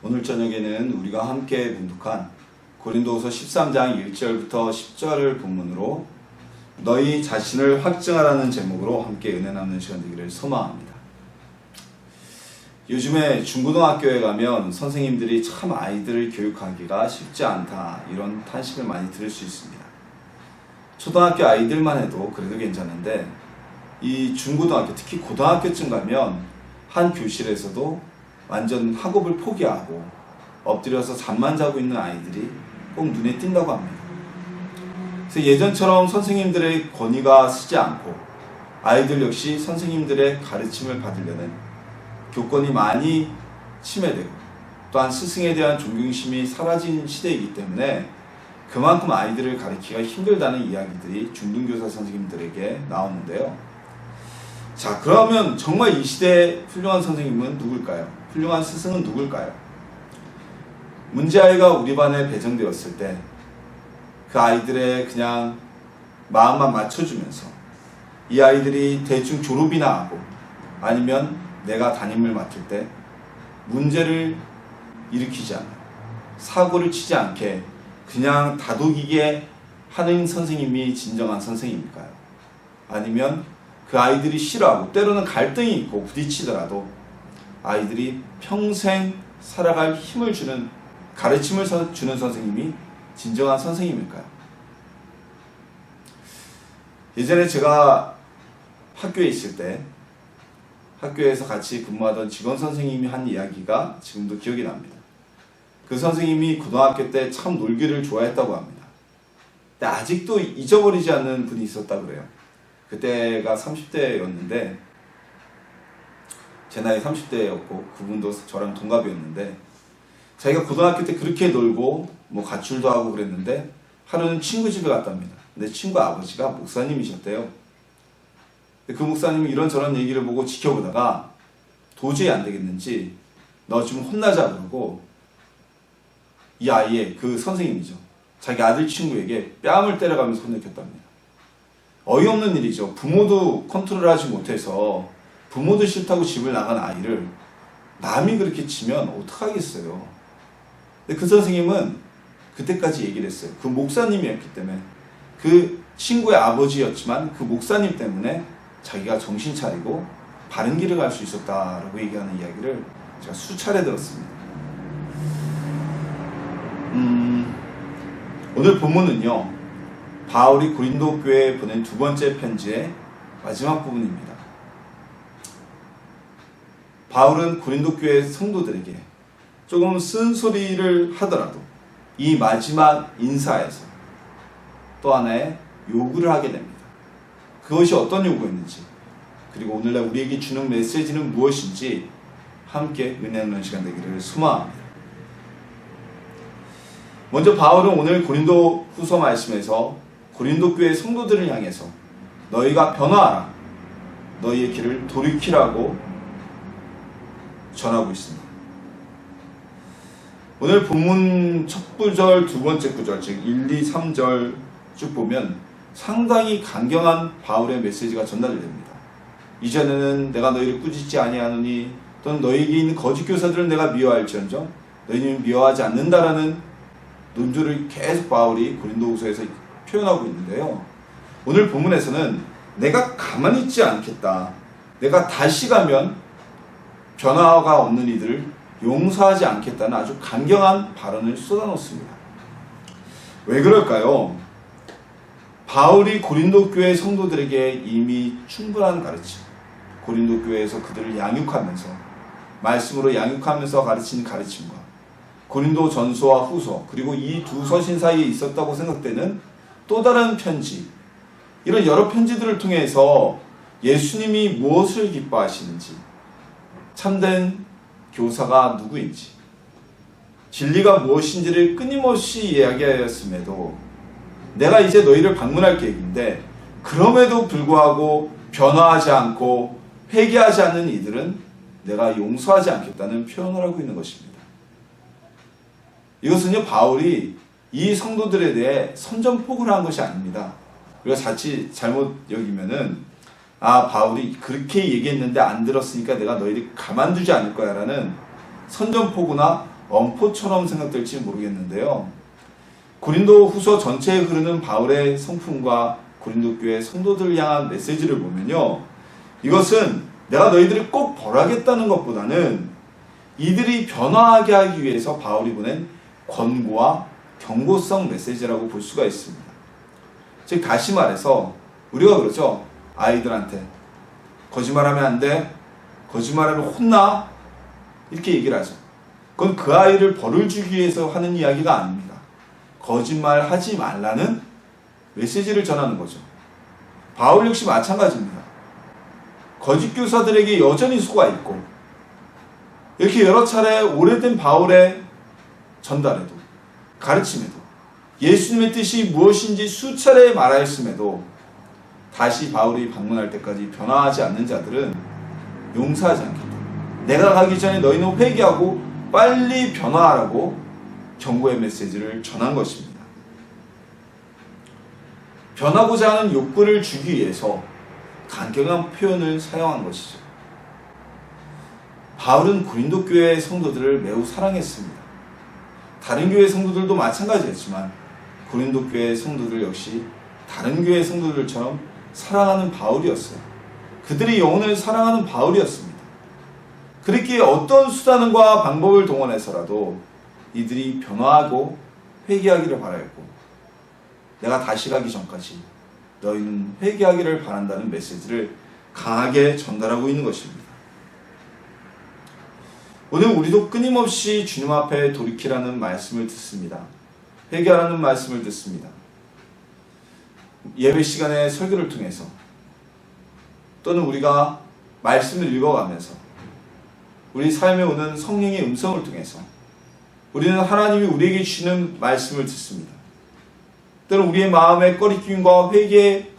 오늘 저녁에는 우리가 함께 봉독한 고린도후서 13장 1절부터 10절을 본문으로 너희 자신을 확증하라는 제목으로 함께 은혜 나누는 시간 되기를 소망합니다. 요즘에 중고등학교에 가면 선생님들이 참 아이들을 교육하기가 쉽지 않다 이런 탄식을 많이 들을 수 있습니다. 초등학교 아이들만 해도 그래도 괜찮은데 이 중고등학교, 특히 고등학교쯤 가면 한 교실에서도 완전 학업을 포기하고 엎드려서 잠만 자고 있는 아이들이 꼭 눈에 띈다고 합니다. 그래서 예전처럼 선생님들의 권위가 서지 않고 아이들 역시 선생님들의 가르침을 받으려는 교권이 많이 침해되고 또한 스승에 대한 존경심이 사라진 시대이기 때문에 그만큼 아이들을 가르치기가 힘들다는 이야기들이 중등교사 선생님들에게 나오는데요. 자, 그러면 정말 이 시대의 훌륭한 선생님은 누굴까요? 훌륭한 스승은 누굴까요? 문제아이가 우리 반에 배정되었을 때 그 아이들의 그냥 마음만 맞춰주면서 이 아이들이 대충 졸업이나 하고 아니면 내가 담임을 맡을 때 문제를 일으키지 않아 사고를 치지 않게 그냥 다독이게 하는 선생님이 진정한 선생님일까요? 아니면 그 아이들이 싫어하고 때로는 갈등이 있고 부딪히더라도 아이들이 평생 살아갈 힘을 주는 가르침을 주는 선생님이 진정한 선생님일까요? 예전에 제가 학교에 있을 때 학교에서 같이 근무하던 직원 선생님이 한 이야기가 지금도 기억이 납니다. 그 선생님이 고등학교 때 참 놀기를 좋아했다고 합니다. 근데 아직도 잊어버리지 않는 분이 있었다고 그래요. 그때가 30대였는데 제 나이 30대였고 그분도 저랑 동갑이었는데 자기가 고등학교 때 그렇게 놀고 뭐 가출도 하고 그랬는데 하루는 친구 집에 갔답니다. 근데 친구 아버지가 목사님이셨대요. 그 목사님이 이런저런 얘기를 보고 지켜보다가 도저히 안 되겠는지 너 좀 혼나자 그러고 이 아이의 그 선생님이죠. 자기 아들 친구에게 뺨을 때려가면서 혼냈답니다. 어이없는 일이죠. 부모도 컨트롤하지 못해서 부모도 싫다고 집을 나간 아이를 남이 그렇게 치면 어떡하겠어요. 근데 그 선생님은 그때까지 얘기를 했어요. 그 목사님이었기 때문에 그 친구의 아버지였지만 그 목사님 때문에 자기가 정신 차리고 바른 길을 갈 수 있었다라고 얘기하는 이야기를 제가 수차례 들었습니다. 오늘 본문은요, 바울이 고린도 교회에 보낸 두 번째 편지의 마지막 부분입니다. 바울은 고린도 교회 성도들에게 조금 쓴소리를 하더라도 이 마지막 인사에서 또 하나의 요구를 하게 됩니다. 그것이 어떤 요구였는지 그리고 오늘날 우리에게 주는 메시지는 무엇인지 함께 은혜 나누는 시간 되기를 소망합니다. 먼저 바울은 오늘 고린도 후서 말씀에서 고린도 교회 성도들을 향해서 너희가 변화하라, 너희의 길을 돌이키라고 전하고 있습니다. 오늘 본문 첫 구절, 두 번째 구절, 즉 1, 2, 3절 쭉 보면 상당히 강경한 바울의 메시지가 전달이 됩니다. 이전에는 내가 너희를 꾸짖지 아니하노니 또는 너희에게 있는 거짓 교사들은 내가 미워할지언정 너희는 미워하지 않는다라는 논조를 계속 바울이 고린도후서에서 표현하고 있는데요. 오늘 본문에서는 내가 가만히 있지 않겠다. 내가 다시 가면 변화가 없는 이들을 용서하지 않겠다는 아주 강경한 발언을 쏟아놓습니다. 왜 그럴까요? 바울이 고린도 교회 성도들에게 이미 충분한 가르침, 고린도 교회에서 그들을 양육하면서 말씀으로 양육하면서 가르친 가르침과 고린도 전서와 후서 그리고 이 두 서신 사이에 있었다고 생각되는 또 다른 편지, 이런 여러 편지들을 통해서 예수님이 무엇을 기뻐하시는지, 참된 교사가 누구인지, 진리가 무엇인지를 끊임없이 이야기하였음에도 내가 이제 너희를 방문할 계획인데 그럼에도 불구하고 변화하지 않고 회개하지 않는 이들은 내가 용서하지 않겠다는 표현을 하고 있는 것입니다. 이것은요, 바울이 이 성도들에 대해 선전포고를 한 것이 아닙니다. 우리가 자칫 잘못 여기면은 바울이 그렇게 얘기했는데 안 들었으니까 내가 너희를 가만두지 않을 거야 라는 선전포고나 엄포처럼 생각될지 모르겠는데요. 고린도 후서 전체에 흐르는 바울의 성품과 고린도 교회 성도들을 향한 메시지를 보면요, 이것은 내가 너희들을 꼭 벌하겠다는 것보다는 이들이 변화하게 하기 위해서 바울이 보낸 권고와 경고성 메시지라고 볼 수가 있습니다. 즉 다시 말해서 우리가 그러죠. 아이들한테 거짓말하면 안 돼, 거짓말하면 혼나, 이렇게 얘기를 하죠. 그건 그 아이를 벌을 주기 위해서 하는 이야기가 아닙니다. 거짓말하지 말라는 메시지를 전하는 거죠. 바울 역시 마찬가지입니다. 거짓 교사들에게 여전히 속아 있고, 이렇게 여러 차례 오래된 바울의 전달에도, 가르침에도, 예수님의 뜻이 무엇인지 수차례 말하였음에도 다시 바울이 방문할 때까지 변화하지 않는 자들은 용서하지 않겠다. 내가 가기 전에 너희는 회개하고 빨리 변화하라고 경고의 메시지를 전한 것입니다. 변하고자 하는 욕구를 주기 위해서 강경한 표현을 사용한 것이죠. 바울은 고린도 교회의 성도들을 매우 사랑했습니다. 다른 교회 성도들도 마찬가지였지만 고린도 교회의 성도들 역시 다른 교회 성도들처럼 사랑하는 바울이었어요. 그들이 영혼을 사랑하는 바울이었습니다. 그렇기에 어떤 수단과 방법을 동원해서라도 이들이 변화하고 회개하기를 바라였고, 내가 다시 가기 전까지 너희는 회개하기를 바란다는 메시지를 강하게 전달하고 있는 것입니다. 오늘 우리도 끊임없이 주님 앞에 돌이키라는 말씀을 듣습니다. 회개하라는 말씀을 듣습니다. 예배 시간에 설교를 통해서, 또는 우리가 말씀을 읽어가면서, 우리 삶에 오는 성령의 음성을 통해서 우리는 하나님이 우리에게 주시는 말씀을 듣습니다. 때로는 우리의 마음에 꺼리낌과 회개의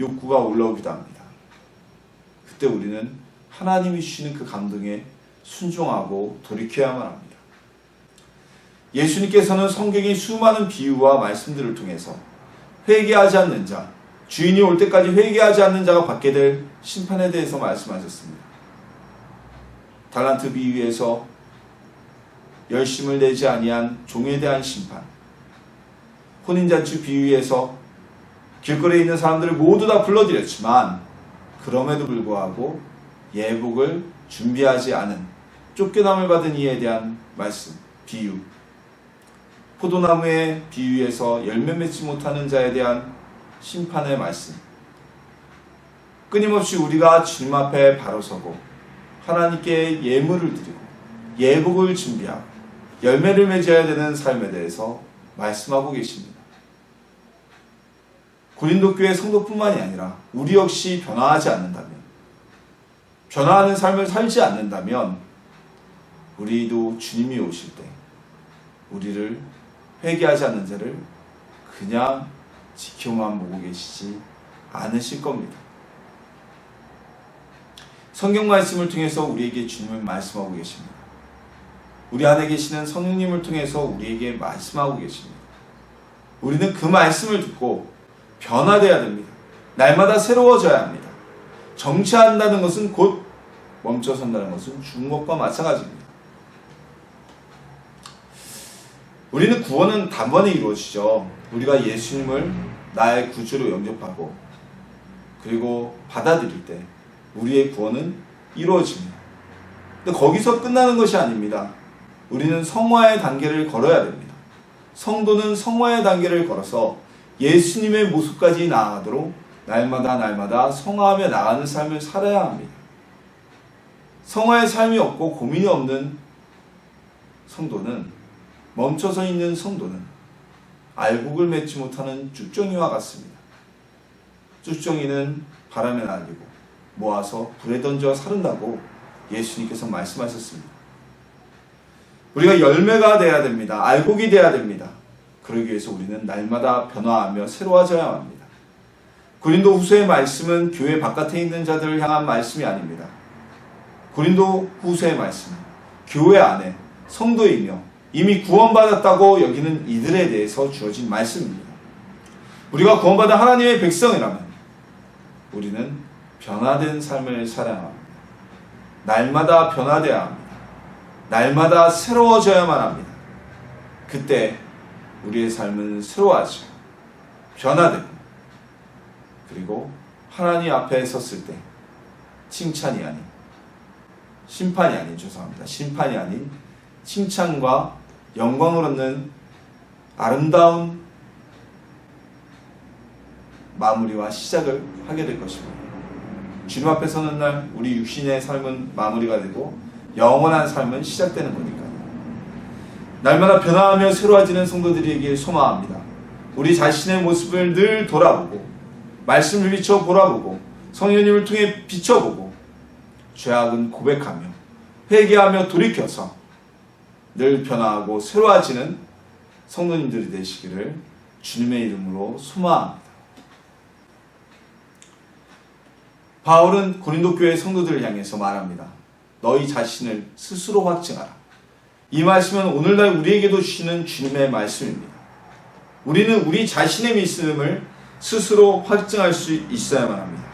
욕구가 올라오기도 합니다. 그때 우리는 하나님이 주시는 그 감동에 순종하고 돌이켜야만 합니다. 예수님께서는 성경의 수많은 비유와 말씀들을 통해서 회개하지 않는 자, 주인이 올 때까지 회개하지 않는 자가 받게 될 심판에 대해서 말씀하셨습니다. 달란트 비유에서 열심을 내지 아니한 종에 대한 심판, 혼인잔치 비유에서 길거리에 있는 사람들을 모두 다 불러들였지만 그럼에도 불구하고 예복을 준비하지 않은 쫓겨남을 받은 이에 대한 말씀, 비유, 포도나무의 비유에서 열매 맺지 못하는 자에 대한 심판의 말씀, 끊임없이 우리가 주님 앞에 바로 서고 하나님께 예물을 드리고 예복을 준비하고 열매를 맺어야 되는 삶에 대해서 말씀하고 계십니다. 고린도 교회 성도뿐만이 아니라 우리 역시 변화하지 않는다면, 변화하는 삶을 살지 않는다면 우리도 주님이 오실 때 우리를 회개하지 않는 자를 그냥 지켜만 보고 계시지 않으실 겁니다. 성경 말씀을 통해서 우리에게 주님을 말씀하고 계십니다. 우리 안에 계시는 성령님을 통해서 우리에게 말씀하고 계십니다. 우리는 그 말씀을 듣고 변화되어야 됩니다. 날마다 새로워져야 합니다. 정체한다는 것은 곧 멈춰선다는 것은 죽은 것과 마찬가지입니다. 우리는 구원은 단번에 이루어지죠. 우리가 예수님을 나의 구주로 영접하고 그리고 받아들일 때 우리의 구원은 이루어집니다. 근데 거기서 끝나는 것이 아닙니다. 우리는 성화의 단계를 걸어야 됩니다. 성도는 성화의 단계를 걸어서 예수님의 모습까지 나아가도록 날마다 성화하며 나가는 삶을 살아야 합니다. 성화의 삶이 없고 고민이 없는 성도는, 멈춰서 있는 성도는 알곡을 맺지 못하는 쭉정이와 같습니다. 쭉정이는 바람에 날리고 모아서 불에 던져 사른다고 예수님께서 말씀하셨습니다. 우리가 열매가 돼야 됩니다. 알곡이 돼야 됩니다. 그러기 위해서 우리는 날마다 변화하며 새로워져야 합니다. 고린도 후서의 말씀은 교회 바깥에 있는 자들을 향한 말씀이 아닙니다. 고린도 후서의 말씀은 교회 안에 성도이며 이미 구원받았다고 여기는 이들에 대해서 주어진 말씀입니다. 우리가 구원받은 하나님의 백성이라면 우리는 변화된 삶을 살아야 합니다. 날마다 변화되어야 합니다. 날마다 새로워져야만 합니다. 그때 우리의 삶은 새로워지고 변화되고, 그리고 하나님 앞에 섰을 때 칭찬이 아닌, 심판이 아닌, 죄송합니다. 심판이 아닌 칭찬과 영광을 얻는 아름다운 마무리와 시작을 하게 될 것입니다. 주님 앞에 서는 날 우리 육신의 삶은 마무리가 되고 영원한 삶은 시작되는 거니까요. 날마다 변화하며 새로워지는 성도들에게 소망합니다. 우리 자신의 모습을 늘 돌아보고, 말씀을 비춰 보라보고, 성령님을 통해 비춰보고, 죄악은 고백하며 회개하며 돌이켜서 늘 변화하고 새로워지는 성도님들이 되시기를 주님의 이름으로 소망합니다. 바울은 고린도 교회 성도들을 향해서 말합니다. 너희 자신을 스스로 확증하라. 이 말씀은 오늘날 우리에게도 주시는 주님의 말씀입니다. 우리는 우리 자신의 믿음을 스스로 확증할 수 있어야만 합니다.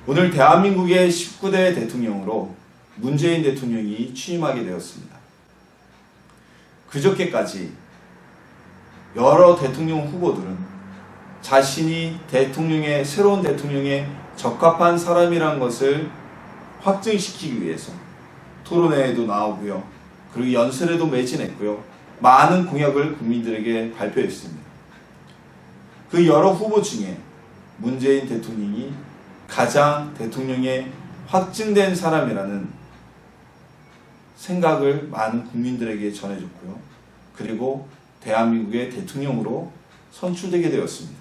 오늘 대한민국의 19대 대통령으로 문재인 대통령이 취임하게 되었습니다. 그저께까지 여러 대통령 후보들은 자신이 새로운 대통령에 적합한 사람이란 것을 확증시키기 위해서 토론회에도 나오고요. 그리고 연설에도 매진했고요. 많은 공약을 국민들에게 발표했습니다. 그 여러 후보 중에 문재인 대통령이 가장 대통령에 확증된 사람이라는 생각을 많은 국민들에게 전해줬고요. 그리고 대한민국의 대통령으로 선출되게 되었습니다.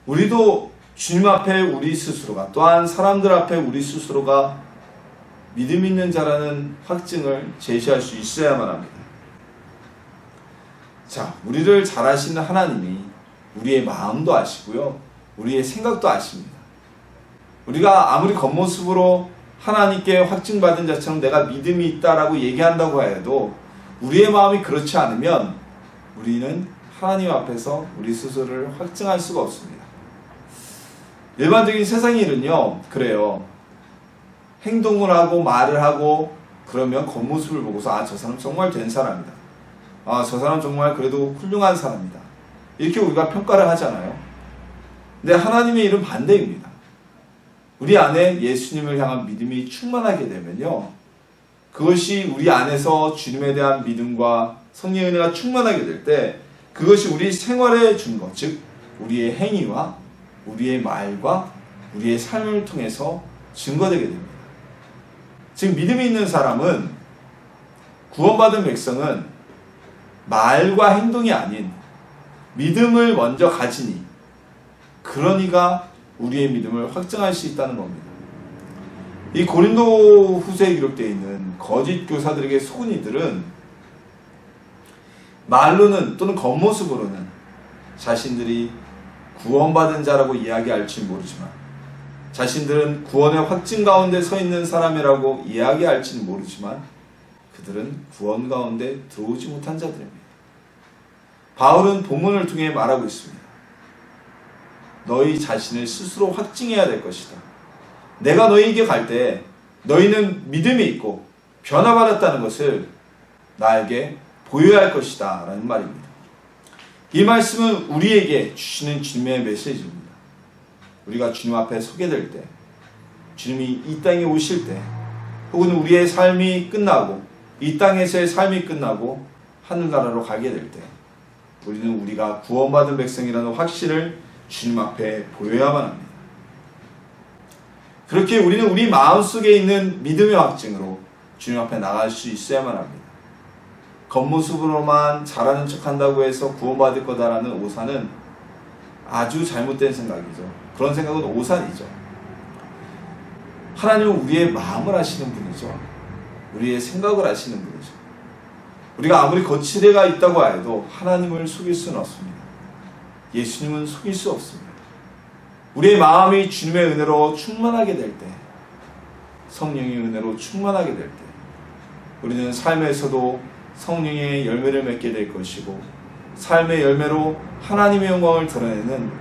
우리도 주님 앞에 우리 스스로가, 또한 사람들 앞에 우리 스스로가 믿음 있는 자라는 확증을 제시할 수 있어야만 합니다. 자, 우리를 잘 아시는 하나님이 우리의 마음도 아시고요, 우리의 생각도 아십니다. 우리가 아무리 겉모습으로 하나님께 확증받은 자처럼 내가 믿음이 있다라고 얘기한다고 해도 우리의 마음이 그렇지 않으면 우리는 하나님 앞에서 우리 스스로를 확증할 수가 없습니다. 일반적인 세상의 일은요, 그래요. 행동을 하고 말을 하고 그러면 겉모습을 보고서 저 사람 정말 된 사람이다. 저 사람 정말 그래도 훌륭한 사람이다. 이렇게 우리가 평가를 하잖아요. 근데 하나님의 일은 반대입니다. 우리 안에 예수님을 향한 믿음이 충만하게 되면요, 그것이 우리 안에서 주님에 대한 믿음과 성령의 은혜가 충만하게 될 때 그것이 우리 생활의 증거, 즉 우리의 행위와 우리의 말과 우리의 삶을 통해서 증거되게 됩니다. 즉 믿음이 있는 사람은, 구원받은 백성은 말과 행동이 아닌 믿음을 먼저 가지니, 그러니까 우리의 믿음을 확증할 수 있다는 겁니다. 이 고린도 후서에 기록되어 있는 거짓 교사들에게 속은 이들은 말로는 또는 겉모습으로는 자신들이 구원받은 자라고 이야기할지 모르지만, 자신들은 구원의 확증 가운데 서 있는 사람이라고 이야기할지는 모르지만 그들은 구원 가운데 들어오지 못한 자들입니다. 바울은 본문을 통해 말하고 있습니다. 너희 자신을 스스로 확증해야 될 것이다. 내가 너희에게 갈 때 너희는 믿음이 있고 변화받았다는 것을 나에게 보여야 할 것이다 라는 말입니다. 이 말씀은 우리에게 주시는 주님의 메시지입니다. 우리가 주님 앞에 서게 될 때, 주님이 이 땅에 오실 때, 혹은 우리의 삶이 끝나고 이 땅에서의 삶이 끝나고 하늘나라로 가게 될 때, 우리는 우리가 구원받은 백성이라는 확신을 주님 앞에 보여야만 합니다. 그렇게 우리는 우리 마음속에 있는 믿음의 확증으로 주님 앞에 나갈 수 있어야만 합니다. 겉모습으로만 잘하는 척한다고 해서 구원받을 거다라는 오산은 아주 잘못된 생각이죠. 그런 생각은 오산이죠. 하나님은 우리의 마음을 아시는 분이죠. 우리의 생각을 아시는 분이죠. 우리가 아무리 거칠애가 있다고 해도 하나님을 속일 수는 없습니다. 예수님은 속일 수 없습니다. 우리의 마음이 주님의 은혜로 충만하게 될 때, 성령의 은혜로 충만하게 될 때, 우리는 삶에서도 성령의 열매를 맺게 될 것이고, 삶의 열매로 하나님의 영광을 드러내는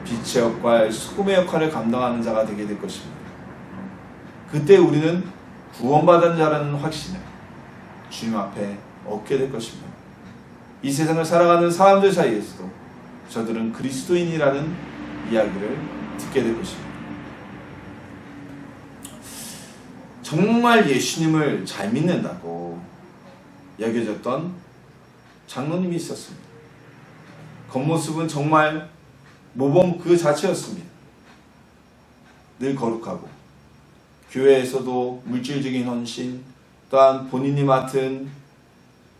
빛의 역할, 소금의 역할을 감당하는 자가 되게 될 것입니다. 그때 우리는 구원받은 자라는 확신을 주님 앞에 얻게 될 것입니다. 이 세상을 살아가는 사람들 사이에서도 저들은 그리스도인이라는 이야기를 듣게 될 것입니다. 정말 예수님을 잘 믿는다고 여겨졌던 장로님이 있었습니다. 겉모습은 정말 모범 그 자체였습니다. 늘 거룩하고 교회에서도 물질적인 헌신, 또한 본인이 맡은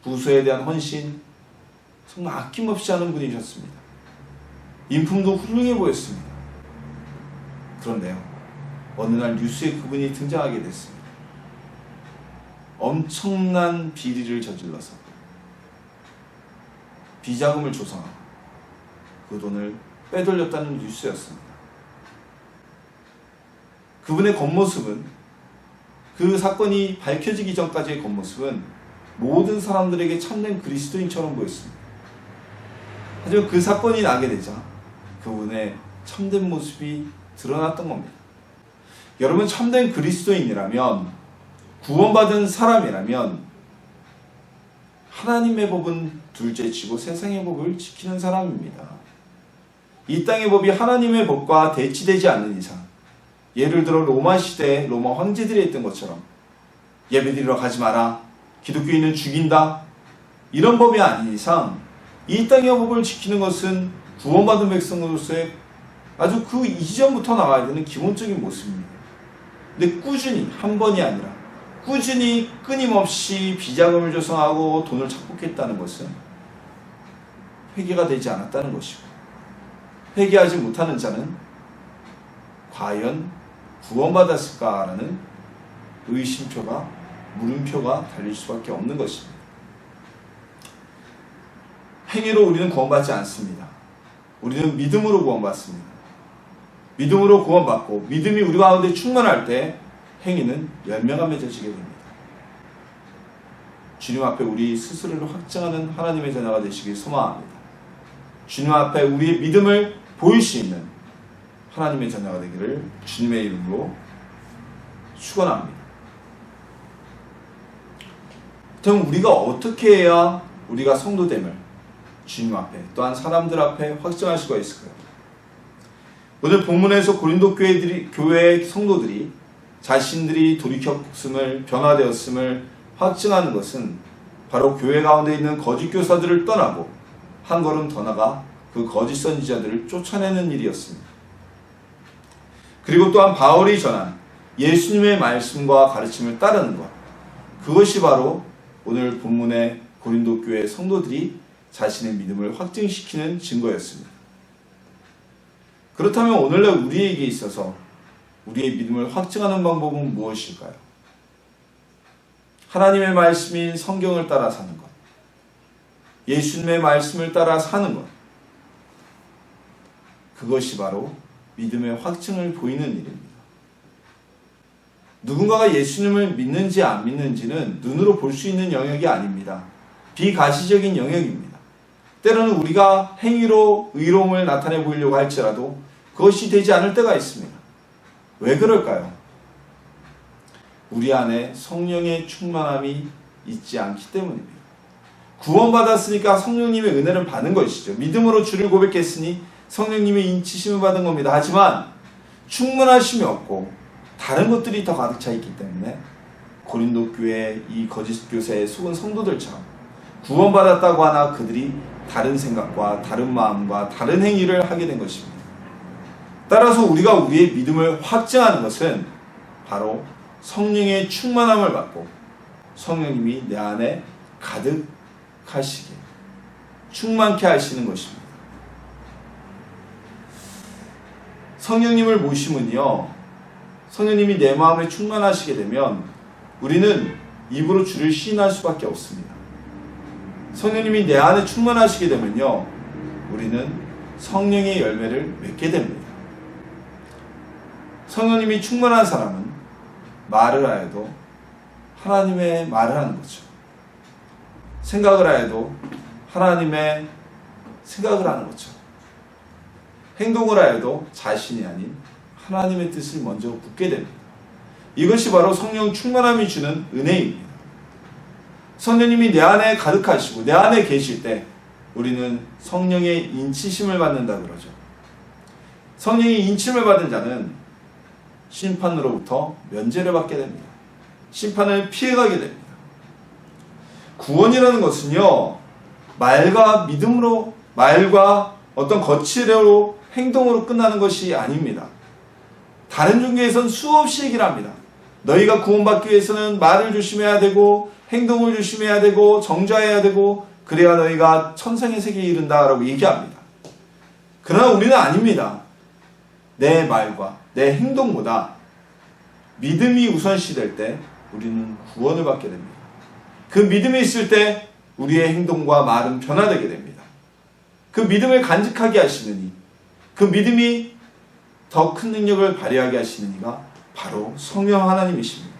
부서에 대한 헌신, 정말 아낌없이 하는 분이셨습니다. 인품도 훌륭해 보였습니다. 그런데요, 어느 날 뉴스에 그분이 등장하게 됐습니다. 엄청난 비리를 저질러서 비자금을 조성하고 그 돈을 빼돌렸다는 뉴스였습니다. 그분의 겉모습은, 그 사건이 밝혀지기 전까지의 겉모습은 모든 사람들에게 참된 그리스도인처럼 보였습니다. 하지만 그 사건이 나게 되자 그분의 참된 모습이 드러났던 겁니다. 여러분, 참된 그리스도인이라면, 구원받은 사람이라면 하나님의 법은 둘째치고 세상의 법을 지키는 사람입니다. 이 땅의 법이 하나님의 법과 대치되지 않는 이상, 예를 들어 로마 시대에 로마 황제들이 했던 것처럼 예배드리러 가지 마라, 기독교인은 죽인다, 이런 법이 아닌 이상 이 땅의 법을 지키는 것은 구원받은 백성으로서의 아주 그 이전부터 나와야 되는 기본적인 모습입니다. 근데 꾸준히, 한 번이 아니라 꾸준히 끊임없이 비자금을 조성하고 돈을 착복했다는 것은 회개가 되지 않았다는 것이고, 회개하지 못하는 자는 과연 구원받았을까라는 의심표가, 물음표가 달릴 수밖에 없는 것입니다. 행위로 우리는 구원받지 않습니다. 우리는 믿음으로 구원받습니다. 믿음으로 구원받고 믿음이 우리 가운데 충만할 때 행위는 열매가 맺어지게 됩니다. 주님 앞에 우리 스스로를 확증하는 하나님의 자녀가 되시길 소망합니다. 주님 앞에 우리의 믿음을 보일 수 있는 하나님의 자녀가 되기를 주님의 이름으로 축원합니다. 그럼 우리가 어떻게 해야 우리가 성도됨을 주님 앞에, 또한 사람들 앞에 확증할 수가 있을까요? 오늘 본문에서 고린도 교회 성도들이 자신들이 돌이켰음을, 변화되었음을 확증하는 것은 바로 교회 가운데 있는 거짓 교사들을 떠나고 한 걸음 더 나가 그 거짓 선지자들을 쫓아내는 일이었습니다. 그리고 또한 바울이 전한 예수님의 말씀과 가르침을 따르는 것, 그것이 바로 오늘 본문의 고린도 교회 성도들이 자신의 믿음을 확증시키는 증거였습니다. 그렇다면 오늘날 우리에게 있어서 우리의 믿음을 확증하는 방법은 무엇일까요? 하나님의 말씀인 성경을 따라 사는 것, 예수님의 말씀을 따라 사는 것, 그것이 바로 믿음의 확증을 보이는 일입니다. 누군가가 예수님을 믿는지 안 믿는지는 눈으로 볼 수 있는 영역이 아닙니다. 비가시적인 영역입니다. 때로는 우리가 행위로 의로움을 나타내 보이려고 할지라도 그것이 되지 않을 때가 있습니다. 왜 그럴까요? 우리 안에 성령의 충만함이 있지 않기 때문입니다. 구원받았으니까 성령님의 은혜를 받는 것이죠. 믿음으로 주를 고백했으니 성령님의 인치심을 받은 겁니다. 하지만 충만하심이 없고 다른 것들이 더 가득 차 있기 때문에 고린도 교회 이 거짓 교사에 속은 성도들처럼 구원받았다고 하나 그들이 다른 생각과 다른 마음과 다른 행위를 하게 된 것입니다. 따라서 우리가 우리의 믿음을 확증하는 것은 바로 성령의 충만함을 받고 성령님이 내 안에 가득하시게, 충만케 하시는 것입니다. 성령님을 모시면요, 성령님이 내 마음에 충만하시게 되면 우리는 입으로 주를 시인할 수밖에 없습니다. 성령님이 내 안에 충만하시게 되면요, 우리는 성령의 열매를 맺게 됩니다. 성령님이 충만한 사람은 말을 하여도 하나님의 말을 하는 거죠. 생각을 하여도 하나님의 생각을 하는 거죠. 행동을 하여도 자신이 아닌 하나님의 뜻을 먼저 묻게 됩니다. 이것이 바로 성령 충만함이 주는 은혜입니다. 성령님이 내 안에 가득하시고 내 안에 계실 때 우리는 성령의 인치심을 받는다 그러죠. 성령의 인침을 받은 자는 심판으로부터 면제를 받게 됩니다. 심판을 피해가게 됩니다. 구원이라는 것은요, 말과 믿음으로, 말과 어떤 거칠로 행동으로 끝나는 것이 아닙니다. 다른 종교에서는 수없이 얘기를 합니다. 너희가 구원받기 위해서는 말을 조심해야 되고 행동을 조심해야 되고 정죄해야 되고 그래야 너희가 천상의 세계에 이른다 라고 얘기합니다. 그러나 우리는 아닙니다. 내 말과 내 행동보다 믿음이 우선시될 때 우리는 구원을 받게 됩니다. 그 믿음이 있을 때 우리의 행동과 말은 변화되게 됩니다. 그 믿음을 간직하게 하시는 이, 그 믿음이 더 큰 능력을 발휘하게 하시는 이가 바로 성령 하나님이십니다.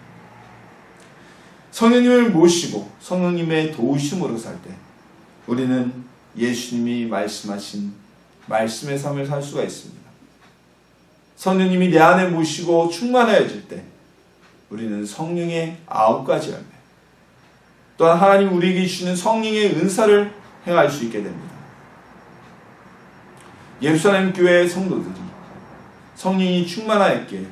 성령님을 모시고 성령님의 도우심으로 살 때 우리는 예수님이 말씀하신 말씀의 삶을 살 수가 있습니다. 성령님이 내 안에 모시고 충만해질 때 우리는 성령의 9가지 열매, 또한 하나님 우리에게 주시는 성령의 은사를 행할 수 있게 됩니다. 예루살렘 교회의 성도들이 성령이 충만하였기에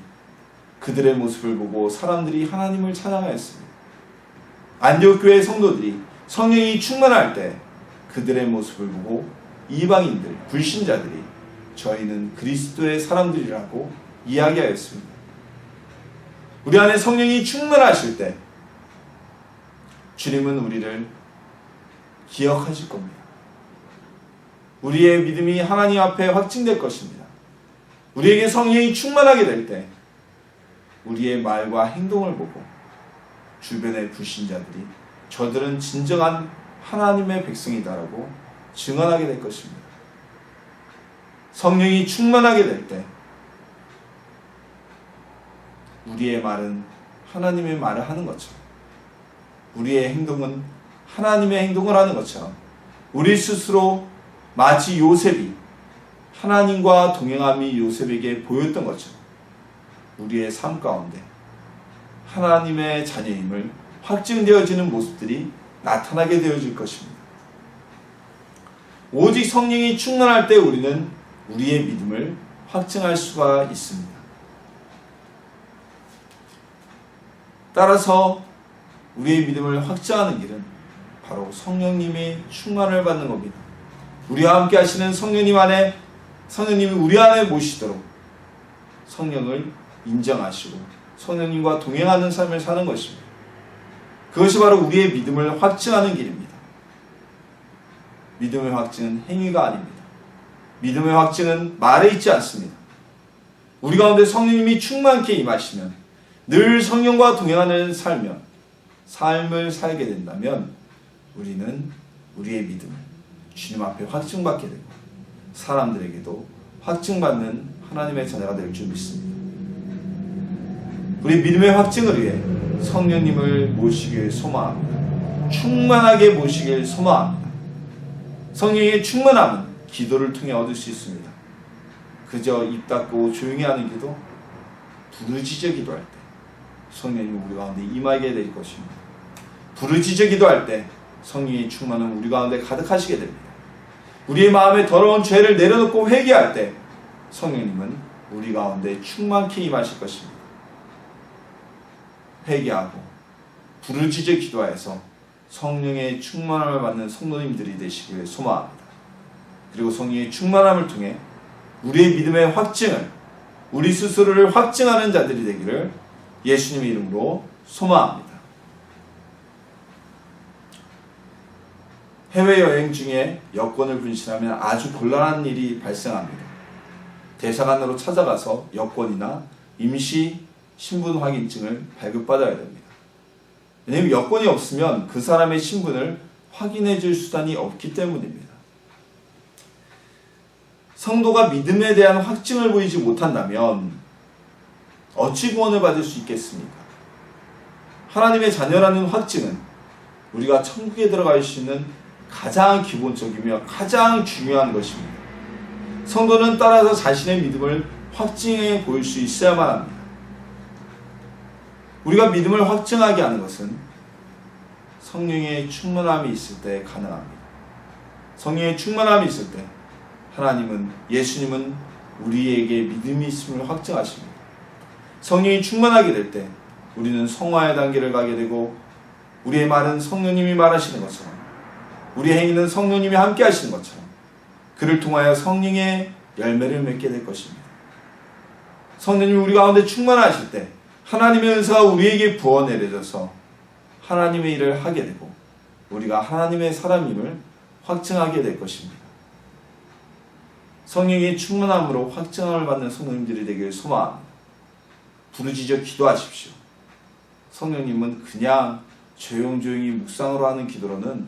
그들의 모습을 보고 사람들이 하나님을 찬양하였습니다. 안디옥 교회의 성도들이 성령이 충만할 때 그들의 모습을 보고 이방인들, 불신자들이 저희는 그리스도의 사람들이라고 이야기하였습니다. 우리 안에 성령이 충만하실 때 주님은 우리를 기억하실 겁니다. 우리의 믿음이 하나님 앞에 확증될 것입니다. 우리에게 성령이 충만하게 될 때 우리의 말과 행동을 보고 주변의 불신자들이 저들은 진정한 하나님의 백성이다라고 증언하게 될 것입니다. 성령이 충만하게 될 때 우리의 말은 하나님의 말을 하는 것처럼, 우리의 행동은 하나님의 행동을 하는 것처럼, 우리 스스로 마치 요셉이 하나님과 동행함이 요셉에게 보였던 것처럼 우리의 삶 가운데 하나님의 자녀임을 확증되어지는 모습들이 나타나게 되어질 것입니다. 오직 성령이 충만할 때 우리는 우리의 믿음을 확증할 수가 있습니다. 따라서 우리의 믿음을 확증하는 길은 바로 성령님의 충만을 받는 겁니다. 우리와 함께 하시는 성령님 안에, 성령님이 우리 안에 모시도록 성령을 인정하시고 성령님과 동행하는 삶을 사는 것입니다. 그것이 바로 우리의 믿음을 확증하는 길입니다. 믿음의 확증은 행위가 아닙니다. 믿음의 확증은 말에 있지 않습니다. 우리 가운데 성령님이 충만케 임하시면, 늘 성령과 동행하는 삶을 살게 된다면 우리는 우리의 믿음을 주님 앞에 확증받게 되고 사람들에게도 확증받는 하나님의 자녀가 될 줄 믿습니다. 우리 믿음의 확증을 위해 성령님을 모시길 소망합니다. 충만하게 모시길 소망합니다. 성령의 충만함은 기도를 통해 얻을 수 있습니다. 그저 입 닫고 조용히 하는 기도, 부르짖어 기도할 때 성령님이 우리 가운데 임하게 될 것입니다. 부르짖어 기도할 때 성령의 충만은 우리 가운데 가득하시게 됩니다. 우리의 마음에 더러운 죄를 내려놓고 회개할 때 성령님은 우리 가운데 충만케 임하실 것입니다. 회개하고 부르짖어 기도하여서 성령의 충만함을 받는 성도님들이 되시길 소망합니다. 그리고 성령의 충만함을 통해 우리의 믿음의 확증을, 우리 스스로를 확증하는 자들이 되기를 예수님의 이름으로 소망합니다. 해외여행 중에 여권을 분실하면 아주 곤란한 일이 발생합니다. 대사관으로 찾아가서 여권이나 임시 신분 확인증을 발급받아야 됩니다. 왜냐하면 여권이 없으면 그 사람의 신분을 확인해 줄 수단이 없기 때문입니다. 성도가 믿음에 대한 확증을 보이지 못한다면 어찌 구원을 받을 수 있겠습니까? 하나님의 자녀라는 확증은 우리가 천국에 들어갈 수 있는 가장 기본적이며 가장 중요한 것입니다. 성도는 따라서 자신의 믿음을 확증해 보일 수 있어야만 합니다. 우리가 믿음을 확증하게 하는 것은 성령의 충만함이 있을 때 가능합니다. 성령의 충만함이 있을 때 하나님은, 예수님은 우리에게 믿음이 있음을 확증하십니다. 성령이 충만하게 될 때 우리는 성화의 단계를 가게 되고, 우리의 말은 성령님이 말하시는 것처럼, 우리의 행위는 성령님이 함께 하시는 것처럼 그를 통하여 성령의 열매를 맺게 될 것입니다. 성령님이 우리 가운데 충만하실 때 하나님의 은사가 우리에게 부어 내려져서 하나님의 일을 하게 되고 우리가 하나님의 사람임을 확증하게 될 것입니다. 성령의 충만함으로 확증함을 받는 성도님들이 되길 소망합니다. 부르짖어 기도하십시오. 성령님은 그냥 조용조용히 묵상으로 하는 기도로는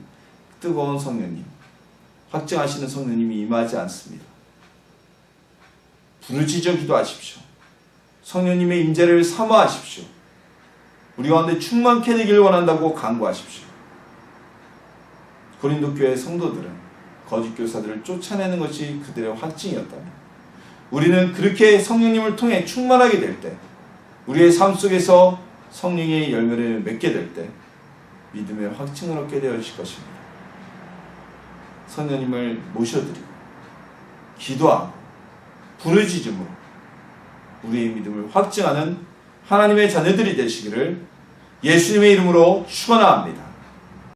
뜨거운 성령님, 확증하시는 성령님이 임하지 않습니다. 부르짖어 기도하십시오. 성령님의 임재를 사모하십시오. 우리 가운데 충만케 되기를 원한다고 간구하십시오. 고린도 교회 성도들은 거짓 교사들을 쫓아내는 것이 그들의 확증이었다면, 우리는 그렇게 성령님을 통해 충만하게 될 때, 우리의 삶 속에서 성령의 열매를 맺게 될 때 믿음의 확증을 얻게 되어질 것입니다. 성령님을 모셔드리고 기도하고 부르짖음으로 우리의 믿음을 확증하는 하나님의 자녀들이 되시기를 예수님의 이름으로 축원합니다.